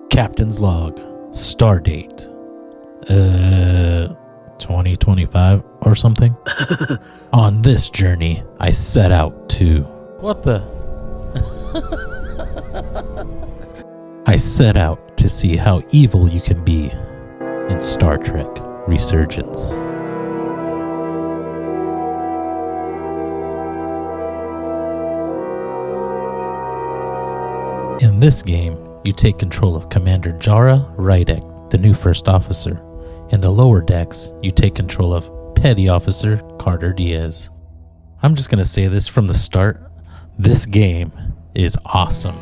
Captain's log, stardate, 2025 or something. On this journey, I set out to... What the? I set out to see how evil you can be in Star Trek Resurgence. In this game, you take control of Commander Jara Rydek, the new first officer. In the lower decks, you take control of Petty Officer Carter Diaz. I'm just going to say this from the start. This game is awesome.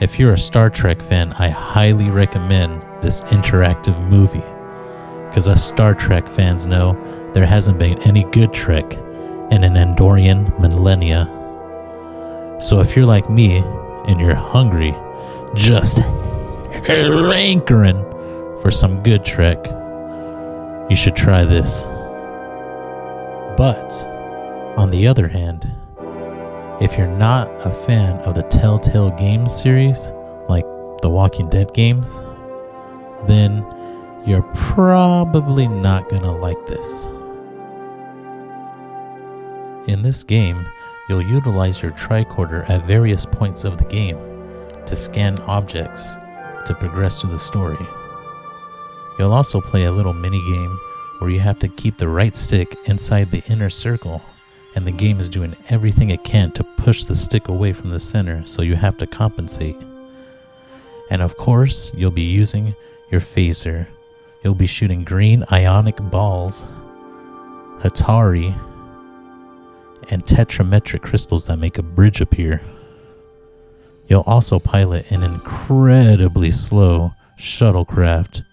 If you're a Star Trek fan, I highly recommend this interactive movie. Because us Star Trek fans know there hasn't been any good Trek in an Andorian millennia. So if you're like me and you're hungry, just hankering for some good Trek, you should try this. But on the other hand, if you're not a fan of the Telltale Games series, like the Walking Dead games, then you're probably not gonna like this. In this game, you'll utilize your tricorder at various points of the game to scan objects to progress through the story. You'll also play a little mini game where you have to keep the right stick inside the inner circle, and the game is doing everything it can to push the stick away from the center, so you have to compensate. And of course, you'll be using your phaser. You'll be shooting green ionic balls, Hatari, and tetrametric crystals that make a bridge appear. You'll also pilot an incredibly slow shuttlecraft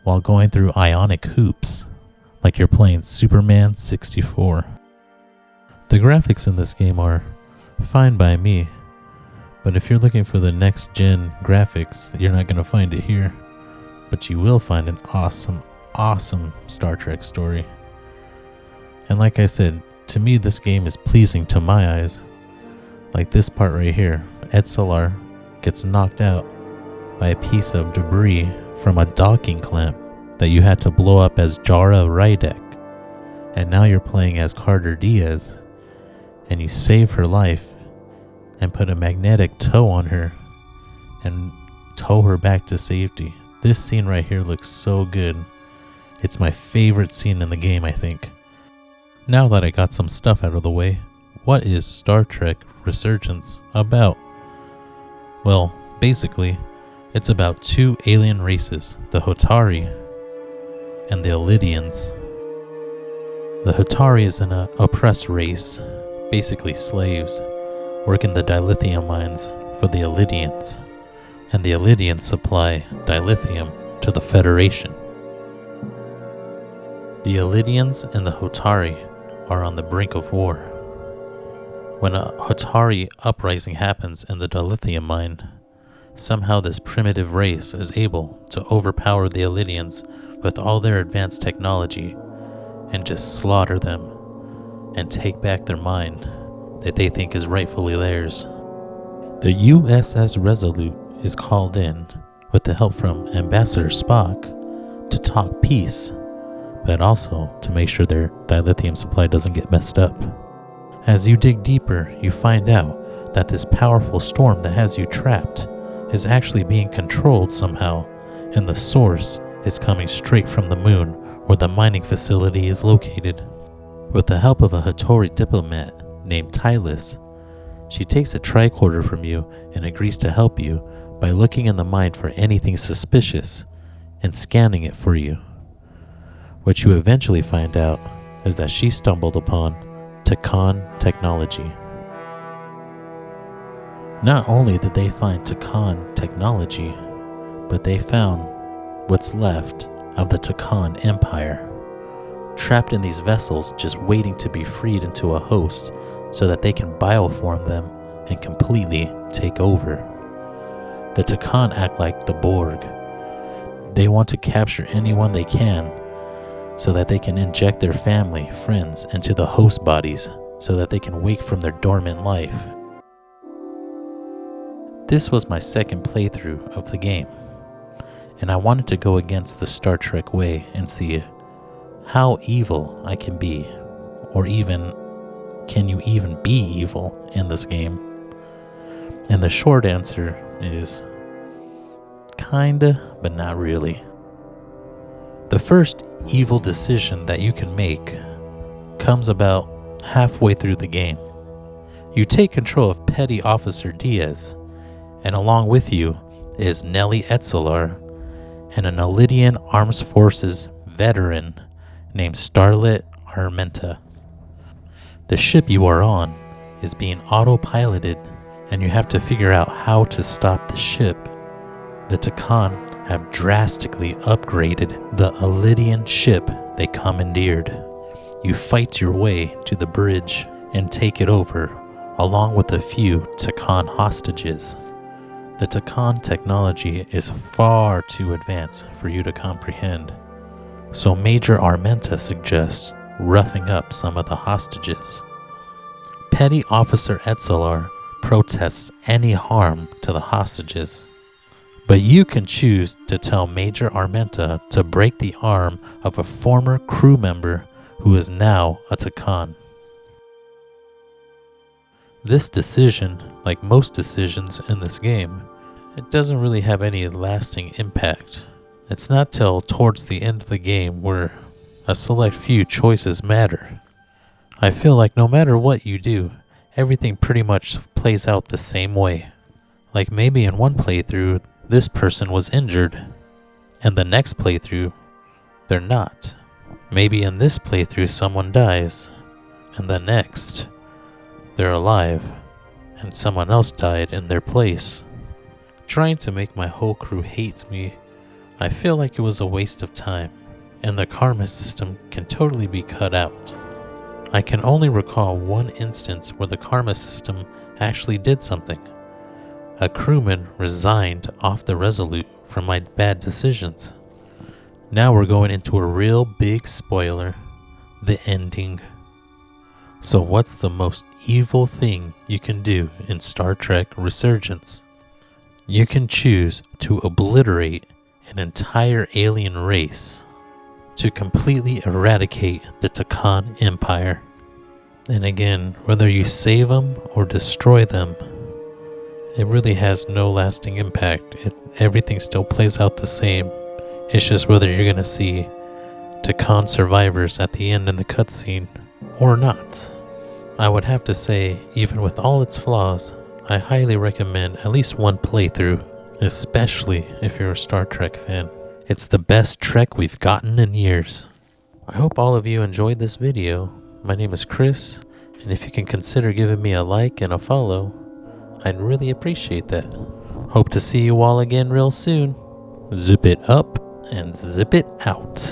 while going through ionic hoops, like you're playing Superman 64. The graphics in this game are fine by me, but if you're looking for the next gen graphics, you're not going to find it here. But you will find an awesome Star Trek story. And like I said, to me this game is pleasing to my eyes. Like this part right here, Ed Solar gets knocked out by a piece of debris from a docking clamp that you had to blow up as Jara Rydek. And now you're playing as Carter Diaz, and you save her life and put a magnetic tow on her and tow her back to safety. This scene right here looks so good. It's my favorite scene in the game, I think. Now that I got some stuff out of the way, what is Star Trek Resurgence about? Well, basically, it's about two alien races, the Hatari and the Illidians. The Hatari is an oppressed race, basically slaves, work in the dilithium mines for the Illidians, and the Illidians supply dilithium to the Federation. The Illidians and the Hatari are on the brink of war. When a Hatari uprising happens in the dilithium mine, somehow this primitive race is able to overpower the Illidians with all their advanced technology and just slaughter them and take back their mine that they think is rightfully theirs. The USS Resolute is called in with the help from Ambassador Spock to talk peace, but also to make sure their dilithium supply doesn't get messed up. As you dig deeper, you find out that this powerful storm that has you trapped is actually being controlled somehow, and the source is coming straight from the moon where the mining facility is located. With the help of a Hattori diplomat named Tylus, she takes a tricorder from you and agrees to help you by looking in the mine for anything suspicious and scanning it for you. What you eventually find out is that she stumbled upon Takan technology. Not only did they find Takan technology, but they found what's left of the Takan Empire, trapped in these vessels just waiting to be freed into a host so that they can bioform them and completely take over. The Takan act like the Borg. They want to capture anyone they can so that they can inject their family, friends into the host bodies so that they can wake from their dormant life. This was my second playthrough of the game, and I wanted to go against the Star Trek way and see how evil I can be, or even, can you even be evil in this game? And the short answer is kinda, but not really. The first evil decision that you can make comes about halfway through the game. You take control of Petty Officer Diaz, and along with you is Nellie Etzelar and an Elidian Armed Forces veteran named Starlet Armenta. The ship you are on is being autopiloted, and you have to figure out how to stop the ship. The Takan have drastically upgraded the Elidian ship they commandeered. You fight your way to the bridge and take it over, along with a few Takan hostages. The Takan technology is far too advanced for you to comprehend, so Major Armenta suggests roughing up some of the hostages. Petty Officer Etzelar protests any harm to the hostages, but you can choose to tell Major Armenta to break the arm of a former crew member who is now a Takan. This decision, like most decisions in this game, it doesn't really have any lasting impact. It's not till towards the end of the game where a select few choices matter. I feel like no matter what you do, everything pretty much plays out the same way. Like maybe in one playthrough, this person was injured, and the next playthrough, they're not. Maybe in this playthrough someone dies, and the next, they're alive, and someone else died in their place. Trying to make my whole crew hate me, I feel like it was a waste of time, and the karma system can totally be cut out. I can only recall one instance where the karma system actually did something. A crewman resigned off the Resolute from my bad decisions. Now we're going into a real big spoiler, the ending. So what's the most evil thing you can do in Star Trek Resurgence? You can choose to obliterate an entire alien race, to completely eradicate the Takan Empire. And again, whether you save them or destroy them, it really has no lasting impact. Everything still plays out the same. It's just whether you're going to see Takan survivors at the end in the cutscene or not. I would have to say, even with all its flaws, I highly recommend at least one playthrough, especially if you're a Star Trek fan. It's the best Trek we've gotten in years. I hope all of you enjoyed this video. My name is Chris, and if you can consider giving me a like and a follow, I'd really appreciate that. Hope to see you all again real soon. Zip it up and zip it out.